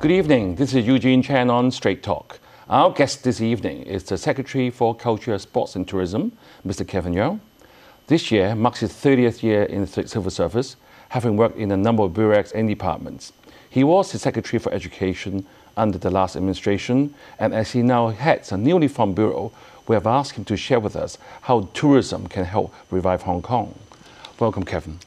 Good evening, this is Eugene Chan on Straight Talk. Our guest this evening is the Secretary for Culture, Sports and Tourism, Mr. Kevin Yeoh. This year marks his 30th year in the civil service, having worked in a number of bureaus and departments. He was the Secretary for Education under the last administration, and as he now heads a newly formed bureau, we have asked him to share with us how tourism can help revive Hong Kong. Welcome, Kevin.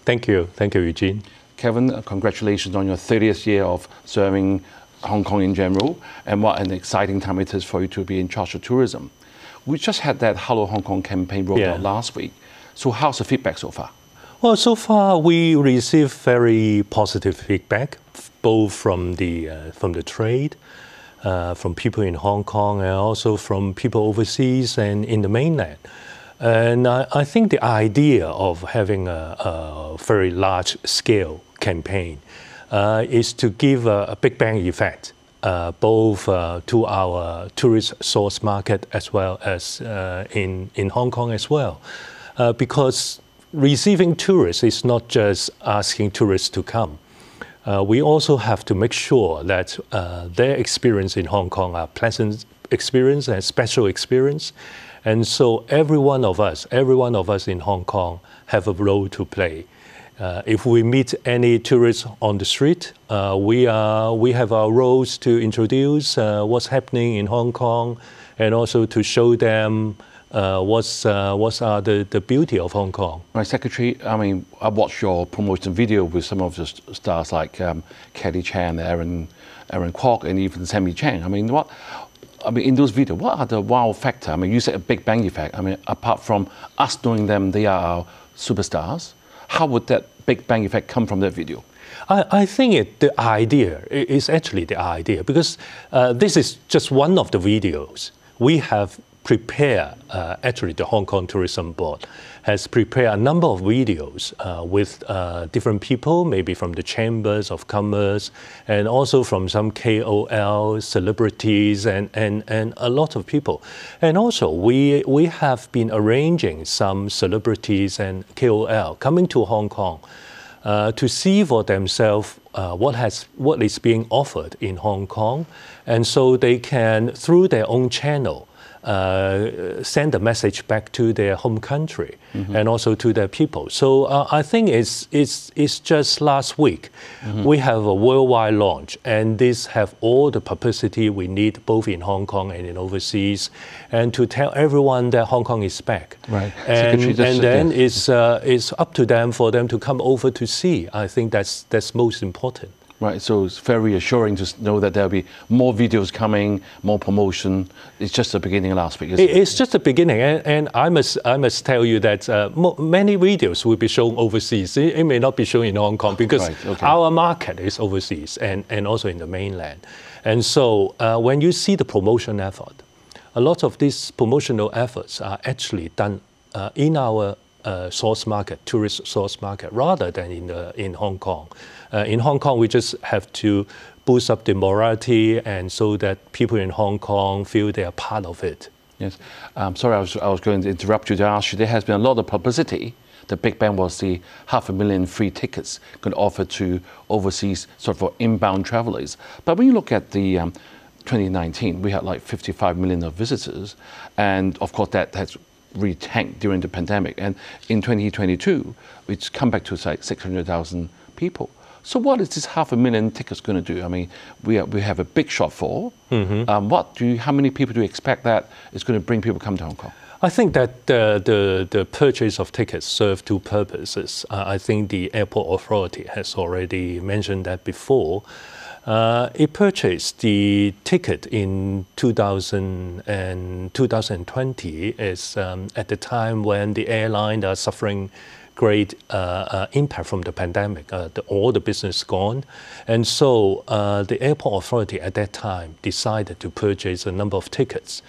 Thank you, Eugene. Kevin, congratulations on your 30th year of serving Hong Kong in general, and what an exciting time it is for you to be in charge of tourism. We just had that Hello Hong Kong campaign rolled out last week. So how's the feedback so far? Well, so far we received very positive feedback, both from the trade, from people in Hong Kong, and also from people overseas and in the mainland. And I think the idea of having a very large-scale campaign is to give a Big Bang effect, both to our tourist source market as well as in Hong Kong as well. Because receiving tourists is not just asking tourists to come. We also have to make sure that their experience in Hong Kong are pleasant experience and special experience. And so every one of us in Hong Kong have a role to play. If we meet any tourists on the street, we have our roles to introduce what's happening in Hong Kong, and also to show them what's the beauty of Hong Kong. Right, Secretary, I mean, I watched your promotion video with some of the stars like Kelly Chan, Aaron Kwok, and even Sammy Chang. I mean, in those videos, what are the wow factor? I mean, you said a Big Bang effect. I mean, apart from us knowing them, they are our superstars. How would that Big Bang effect come from that video? I think the idea is actually the idea, because this is just one of the videos. We have prepared, actually the Hong Kong Tourism Board has prepared a number of videos with different people, maybe from the Chambers of Commerce, and also from some KOL, celebrities, and a lot of people. And also, we have been arranging some celebrities and KOL coming to Hong Kong to see for themselves what is being offered in Hong Kong, and so they can, through their own channel, send a message back to their home country and also to their people. So I think it's just last week we have a worldwide launch, and this have all the publicity we need both in Hong Kong and in overseas, and to tell everyone that Hong Kong is back. Right. And then it's up to them for them to come over to see. I think that's most important. Right, so it's very reassuring to know that there'll be more videos coming, more promotion. It's just the beginning last week, isn't it? It's just the beginning, and I must tell you that many videos will be shown overseas. It may not be shown in Hong Kong because our market is overseas and also in the mainland. And so when you see the promotion effort, a lot of these promotional efforts are actually done in our source market, tourist source market, rather than in Hong Kong. In Hong Kong, we just have to boost up the morality, and so that people in Hong Kong feel they are part of it. Yes. Sorry, I was going to interrupt you to ask you. There has been a lot of publicity. The Big Bang was the 500,000 free tickets going to offer to overseas, sort of for inbound travelers. But when you look at the 2019, we had like 55 million of visitors, and of course that has really tanked during the pandemic. And in 2022, it's come back to like 600,000 people. So what is this 500,000 tickets going to do? I mean, we have a big shortfall. How many people do you expect that is going to bring people to come to Hong Kong? I think that the purchase of tickets serve two purposes. I think the airport authority has already mentioned that before. It purchased the ticket in 2000 and 2020 is at the time when the airlines are suffering great impact from the pandemic. All the business gone. And so the airport authority at that time decided to purchase a number of tickets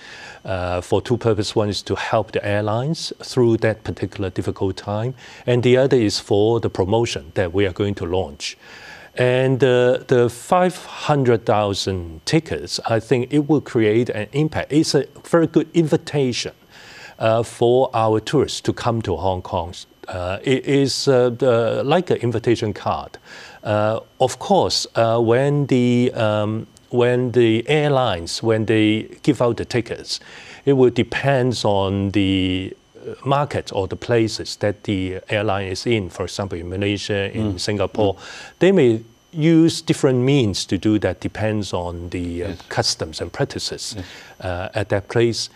for two purposes. One is to help the airlines through that particular difficult time, and the other is for the promotion that we are going to launch. And the 500,000 tickets, I think it will create an impact. It's a very good invitation for our tourists to come to Hong Kong. It is like an invitation card Of course, when the airlines, when they give out the tickets, it will depend on the market or the places that the airline is in. For example, in Malaysia, in Singapore, they may use different means to do that, depends on the customs and practices at that place.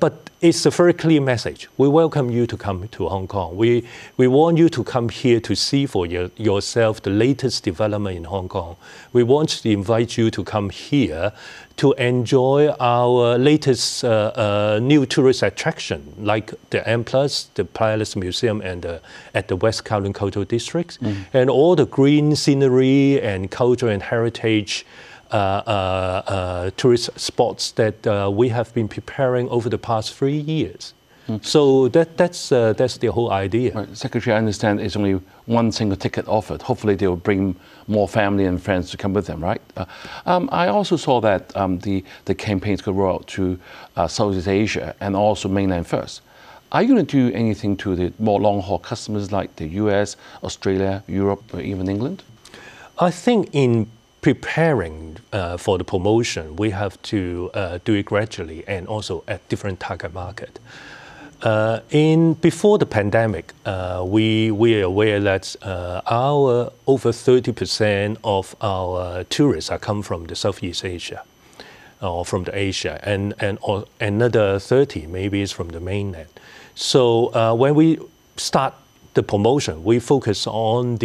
But it's a very clear message. We welcome you to come to Hong Kong. We want you to come here to see for yourself the latest development in Hong Kong. We want to invite you to come here to enjoy our latest new tourist attraction, like the M+, the Palace Museum, and at the West Kowloon Cultural District, and all the green scenery and culture and heritage tourist spots that we have been preparing over the past 3 years. So that's the whole idea. Right. Secretary, I understand it's only one single ticket offered. Hopefully they will bring more family and friends to come with them, right? I also saw that the campaigns could roll out to Southeast Asia and also mainland first. Are you going to do anything to the more long-haul customers like the US, Australia, Europe, or even England? I think in preparing for the promotion, we have to do it gradually and also at different target market. Before the pandemic, we are aware that our over 30% of our tourists are come from the Southeast Asia or from the Asia, and another 30 maybe is from the mainland. So when we start the promotion, we focus on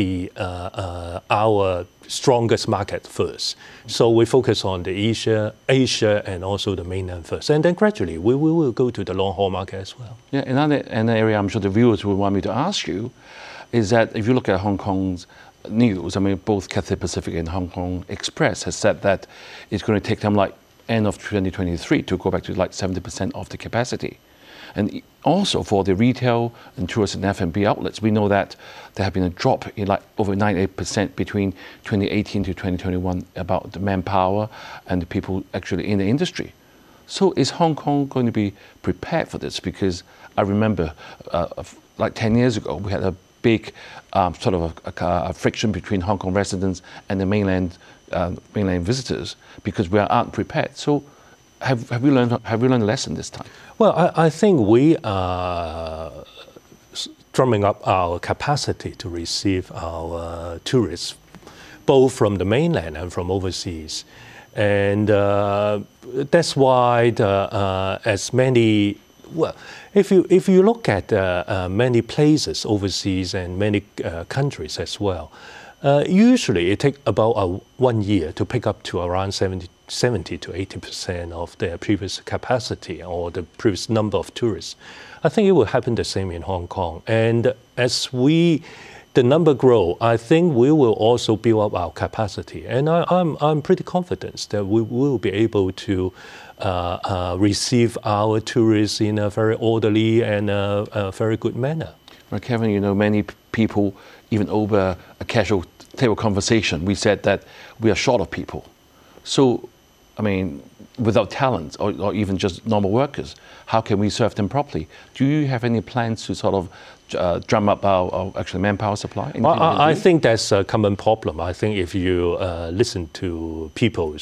our strongest market first. So we focus on the Asia and also the mainland first. And then gradually we will go to the long haul market as well. Yeah, another area I'm sure the viewers will want me to ask you is that if you look at Hong Kong's news, I mean, both Cathay Pacific and Hong Kong Express has said that it's going to take them like end of 2023 to go back to like 70% of the capacity. And also for the retail and tourist and F&B outlets, we know that there have been a drop in like over 98% between 2018 to 2021 about the manpower and the people actually in the industry. So is Hong Kong going to be prepared for this? Because I remember like 10 years ago, we had a big sort of a friction between Hong Kong residents and the mainland visitors because we aren't prepared. So have we learned a lesson this time? Well, I think we are drumming up our capacity to receive our tourists, both from the mainland and from overseas. And that's why as many, well, if you look at many places overseas and many countries as well, usually it takes about 1 year to pick up to around 70 to 80% of their previous capacity or the previous number of tourists. I think it will happen the same in Hong Kong. And as the number grow, I think we will also build up our capacity. And I'm pretty confident that we will be able to receive our tourists in a very orderly and a very good manner. Well, Kevin, you know, many people, even over a casual table conversation, we said that we are short of people. So, I mean, without talent or even just normal workers, how can we serve them properly? Do you have any plans to sort of drum up our actually manpower supply? I think that's a common problem. I think if you listen to people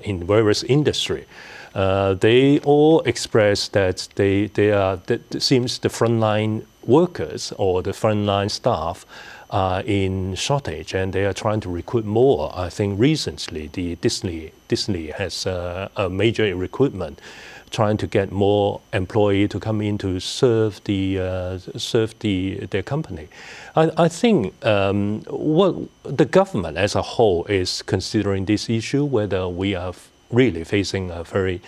in various industry, they all express that it seems the frontline workers or the frontline staff are in shortage and they are trying to recruit more. I think recently the Disney has a major recruitment, trying to get more employees to come in to serve their company. I think what the government as a whole is considering this issue, whether we are really facing a very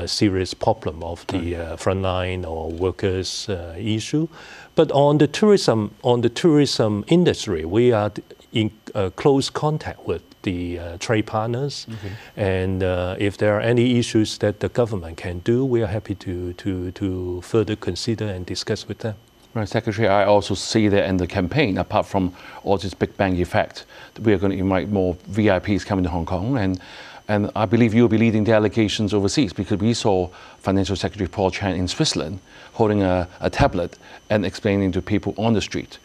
serious problem of the frontline or workers issue. But on the tourism industry, we are in close contact with the trade partners, and if there are any issues that the government can do, we are happy to further consider and discuss with them. Right, Secretary, I also see that in the campaign, apart from all this Big Bang effect, we are going to invite more VIPs coming to Hong Kong, and I believe you'll be leading delegations overseas because we saw Financial Secretary Paul Chan in Switzerland holding a tablet and explaining to people on the street.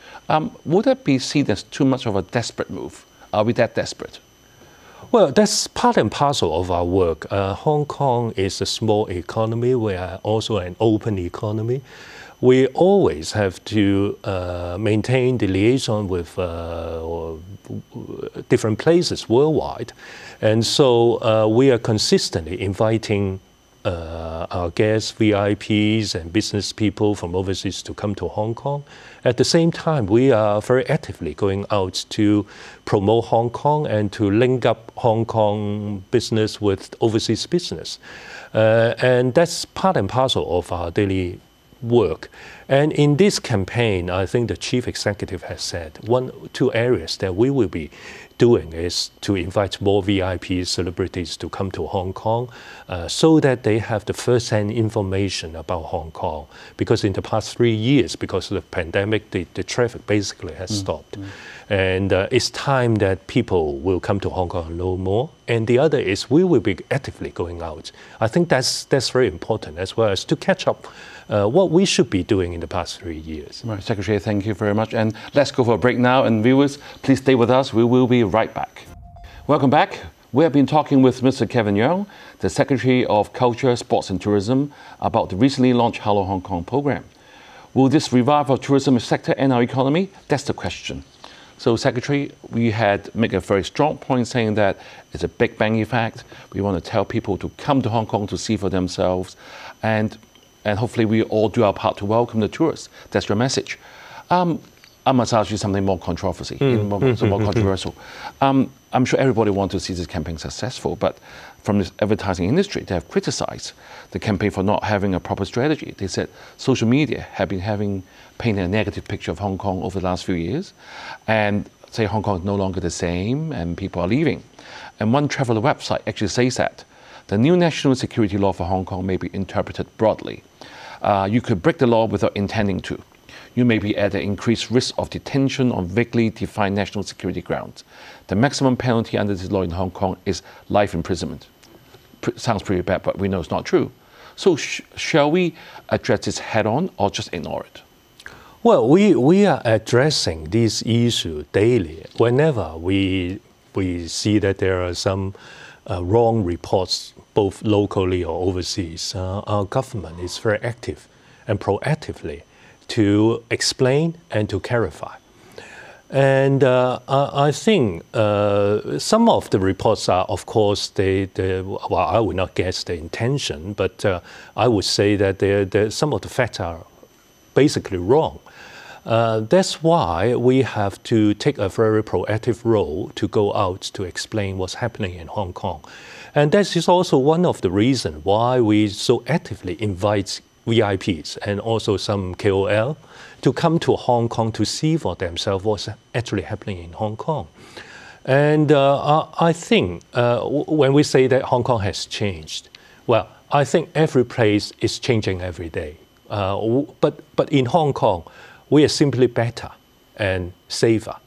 Would that be seen as too much of a desperate move Are we that desperate? Well, that's part and parcel of our work. Hong Kong is a small economy. We are also an open economy. We always have to maintain the liaison with different places worldwide. And so we are consistently inviting our guests, VIPs and business people from overseas to come to Hong Kong. At the same time, we are very actively going out to promote Hong Kong and to link up Hong Kong business with overseas business. And that's part and parcel of our daily work. And in this campaign, I think the chief executive has said two areas that we will be doing is to invite more VIP celebrities to come to Hong Kong so that they have the first-hand information about Hong Kong. Because in the past 3 years, because of the pandemic, the traffic basically has stopped. And it's time that people will come to Hong Kong and know more. And the other is we will be actively going out. I think that's very important, as well as to catch up what we should be doing in the past 3 years. Right, Secretary, thank you very much. And let's go for a break now. And viewers, please stay with us. We will be right back. Welcome back. We have been talking with Mr. Kevin Yeung, the Secretary of Culture, Sports and Tourism, about the recently launched Hello Hong Kong program. Will this revive our tourism sector and our economy? That's the question. So, Secretary, we had made a very strong point saying that it's a Big Bang effect. We want to tell people to come to Hong Kong to see for themselves, and hopefully we all do our part to welcome the tourists. That's your message. I must ask you something more more controversial. I'm sure everybody wants to see this campaign successful, but from this advertising industry, they have criticized the campaign for not having a proper strategy. They said social media have been painting a negative picture of Hong Kong over the last few years, and say Hong Kong is no longer the same and people are leaving. And one traveler website actually says that the new national security law for Hong Kong may be interpreted broadly. You could break the law without intending to. You may be at an increased risk of detention on vaguely defined national security grounds. The maximum penalty under this law in Hong Kong is life imprisonment. Sounds pretty bad, but we know it's not true. So shall we address this head on or just ignore it? Well, we are addressing this issue daily. Whenever we see that there are some wrong reports, both locally or overseas, our government is very active and proactively to explain and to clarify. And I think some of the reports are, of course, well, I would not guess the intention, but I would say that some of the facts are basically wrong. That's why we have to take a very proactive role to go out to explain what's happening in Hong Kong. And that is also one of the reasons why we so actively invite VIPs and also some KOL to come to Hong Kong to see for themselves what's actually happening in Hong Kong. And I think when we say that Hong Kong has changed, well, I think every place is changing every day. But in Hong Kong, we are simply better and safer.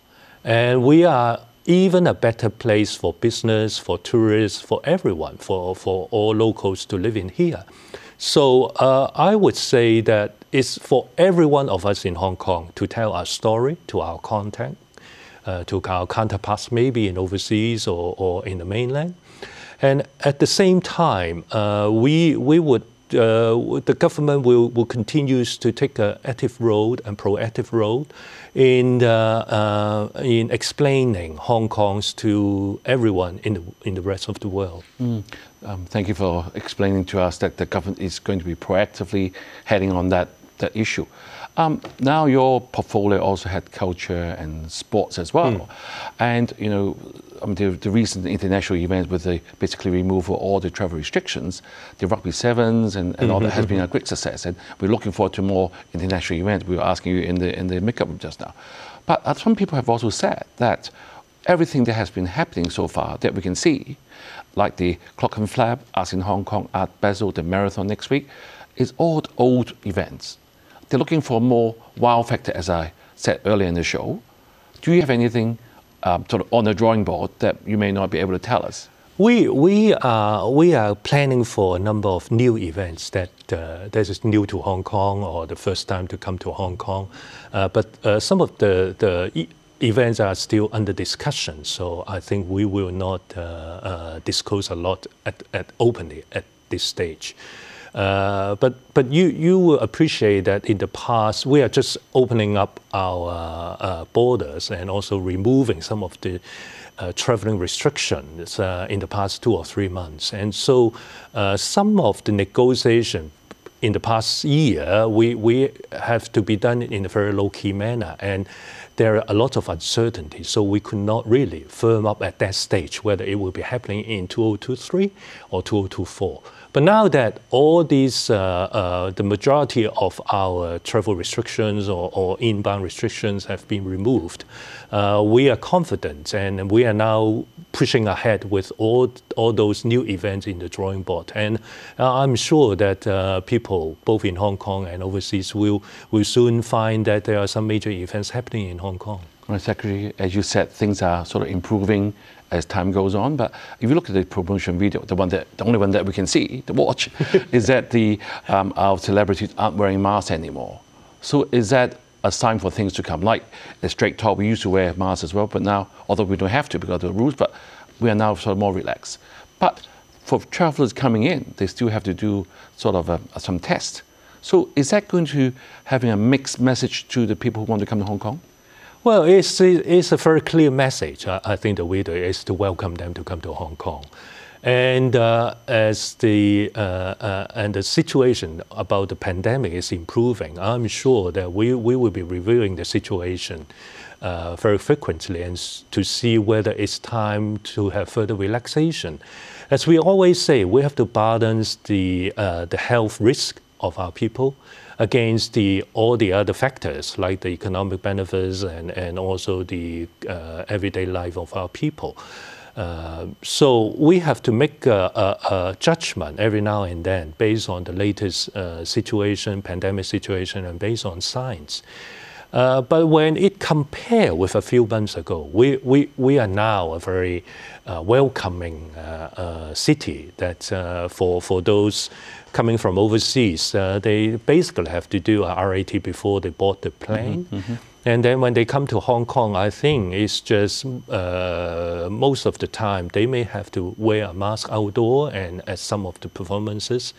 And we are even a better place for business, for tourists, for everyone, for all locals to live in here. So I would say that it's for every one of us in Hong Kong to tell our story to our contact, to our counterparts maybe in overseas or in the mainland. And at the same time, the government will continue to take an active role and proactive role in explaining Hong Kong's to everyone in the rest of the world. Thank you for explaining to us that the government is going to be proactively heading on that issue. Now your portfolio also had culture and sports as well. And, you know, the recent international events with the basically removal of all the travel restrictions, the Rugby Sevens and all that has been a great success. And we're looking forward to more international events. We were asking you in the makeup room just now. But some people have also said that everything that has been happening so far that we can see, like the Clock and Flap, Us in Hong Kong, Art Basel, the Marathon next week, is all old events. They're looking for more wow factor, as I said earlier in the show. Do you have anything sort of on the drawing board that you may not be able to tell us? We are planning for a number of new events that is new to Hong Kong or the first time to come to Hong Kong. But some of the events are still under discussion, so I think we will not disclose a lot openly at this stage. But you will appreciate that in the past we are just opening up our borders and also removing some of the traveling restrictions in the past 2 or 3 months, and so some of the negotiation in the past year we have to be done in a very low-key manner, and there are a lot of uncertainties, so we could not really firm up at that stage whether it will be happening in 2023 or 2024. But now that all these, the majority of our travel restrictions or inbound restrictions have been removed, we are confident, and we are now pushing ahead with all those new events in the drawing board. And I'm sure that people, both in Hong Kong and overseas, will soon find that there are some major events happening in Hong Kong. Right, Secretary, as you said, things are sort of improving as time goes on. But if you look at the promotion video, the only one that we can see, the watch, is that our celebrities aren't wearing masks anymore. So is that a sign for things to come? Like the Straight Talk, we used to wear masks as well, but now, although we don't have to because of the rules, but we are now sort of more relaxed. But for travelers coming in, they still have to do sort of some tests. So is that going to having a mixed message to the people who want to come to Hong Kong? Well, it's a very clear message. I think the video is to welcome them to come to Hong Kong. And as the situation about the pandemic is improving, I'm sure that we will be reviewing the situation very frequently and to see whether it's time to have further relaxation. As we always say, we have to balance the health risk of our people against all the other factors like the economic benefits and also the everyday life of our people. So we have to make a judgment every now and then based on the latest situation, pandemic situation, and based on science. But when it compared with a few months ago, we are now a very welcoming city that for those coming from overseas, they basically have to do a RAT before they board the plane. Mm-hmm, mm-hmm. And then when they come to Hong Kong, I think it's just most of the time they may have to wear a mask outdoor and at some of the performances.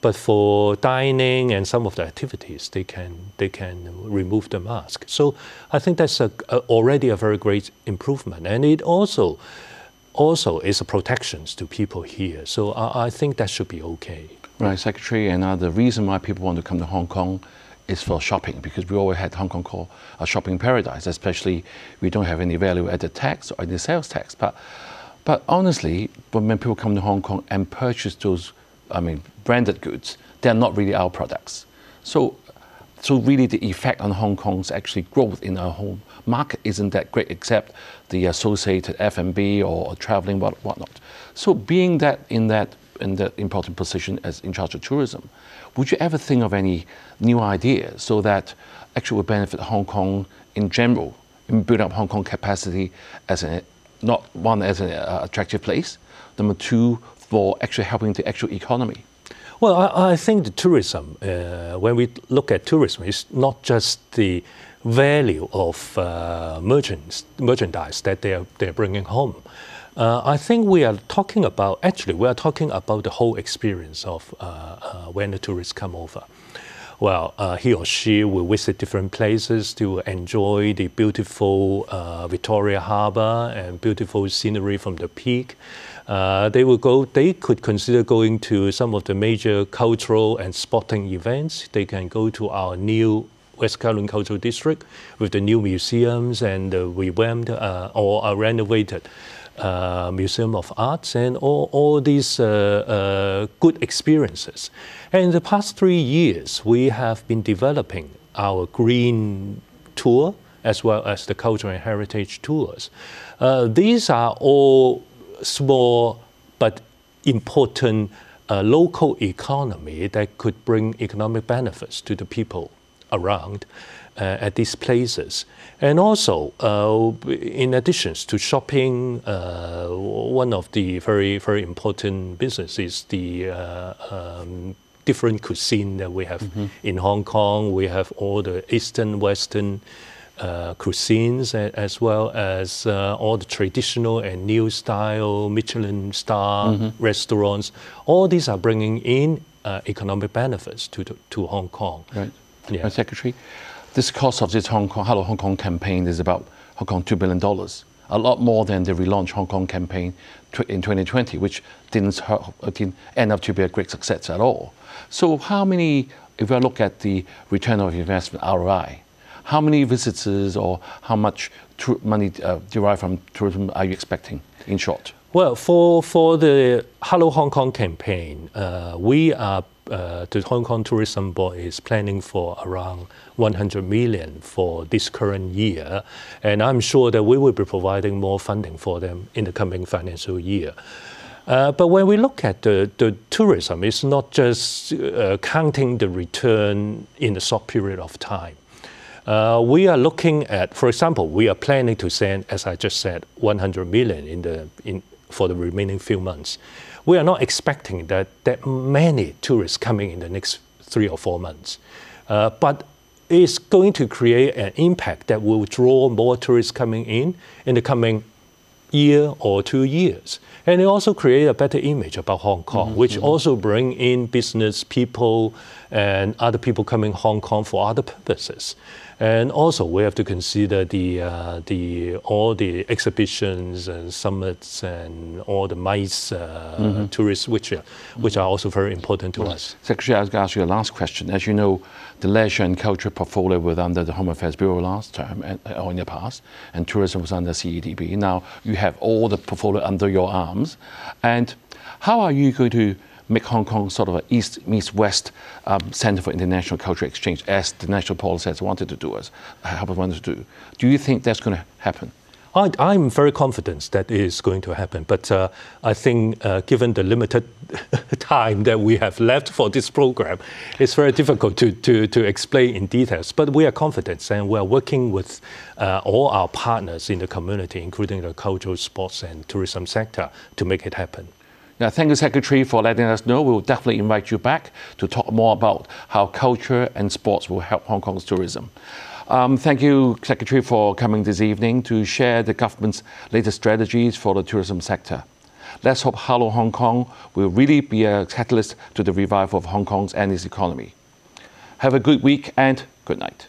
But for dining and some of the activities, they can remove the mask. So I think that's already a very great improvement. And it also is a protection to people here. So I think that should be okay. Right, Secretary, and the reason why people want to come to Hong Kong is for shopping, because we always had Hong Kong called a shopping paradise, especially we don't have any value-added tax or any sales tax. But honestly, when people come to Hong Kong and purchase those, branded goods, they're not really our products. So really the effect on Hong Kong's actually growth in our home market isn't that great, except the associated F&B or traveling, whatnot. So being that in that important position as in charge of tourism, would you ever think of any new ideas so that actually would benefit Hong Kong in general, in building up Hong Kong capacity as not one as an attractive place, number two, for actually helping the actual economy? Well, I think the tourism, when we look at tourism, it's not just the value of merchandise that they're bringing home. I think we are talking about the whole experience of when the tourists come over. Well, he or she will visit different places to enjoy the beautiful Victoria Harbour and beautiful scenery from the peak. They could consider going to some of the major cultural and sporting events. They can go to our new West Kowloon Cultural District with the new museums and the revamped or renovated Museum of Arts and all these good experiences. And in the past 3 years, we have been developing our green tour as well as the cultural and heritage tours. These are all small but important local economy that could bring economic benefits to the people around at these places. And also, in addition to shopping, one of the very, very important businesses is the different cuisine that we have in Hong Kong. We have all the Eastern, Western cuisines, as well as all the traditional and new style Michelin star restaurants. All these are bringing in economic benefits to Hong Kong. Right. Yeah. Secretary, this cost of this Hello Hong Kong campaign is about Hong Kong $2 billion. A lot more than the relaunch Hong Kong campaign in 2020, which didn't end up to be a great success at all. So how many, if I look at the return of investment, ROI, how many visitors or how much money derived from tourism are you expecting, in short? Well, for the Hello Hong Kong campaign, the Hong Kong Tourism Board is planning for around 100 million for this current year, and I'm sure that we will be providing more funding for them in the coming financial year. But when we look at the tourism, it's not just counting the return in a short period of time. We are looking at, for example, we are planning to send, as I just said, 100 million for the remaining few months. We are not expecting that many tourists coming in the next 3 or 4 months. But it's going to create an impact that will draw more tourists coming in the coming year or 2 years. And it also create a better image about Hong Kong, which also bring in business people and other people coming Hong Kong for other purposes. And also we have to consider all the exhibitions and summits and all the MICE tourists, which are also very important to us. Secretary, I was going to ask you a last question. As you know, the leisure and culture portfolio was under the Home Affairs Bureau last term, or in the past, and tourism was under CEDB. Now you have all the portfolio under your arms. And how are you going to make Hong Kong sort of an east-west center for international cultural exchange, as the national policy has wanted to do, Do you think that's going to happen? I'm very confident that it is going to happen, but I think given the limited time that we have left for this program, it's very difficult to explain in details. But we are confident, and we are working with all our partners in the community, including the cultural, sports, and tourism sector, to make it happen. Now, thank you, Secretary, for letting us know. We will definitely invite you back to talk more about how culture and sports will help Hong Kong's tourism. Thank you, Secretary, for coming this evening to share the government's latest strategies for the tourism sector. Let's hope Hello Hong Kong will really be a catalyst to the revival of Hong Kong's and its economy. Have a good week and good night.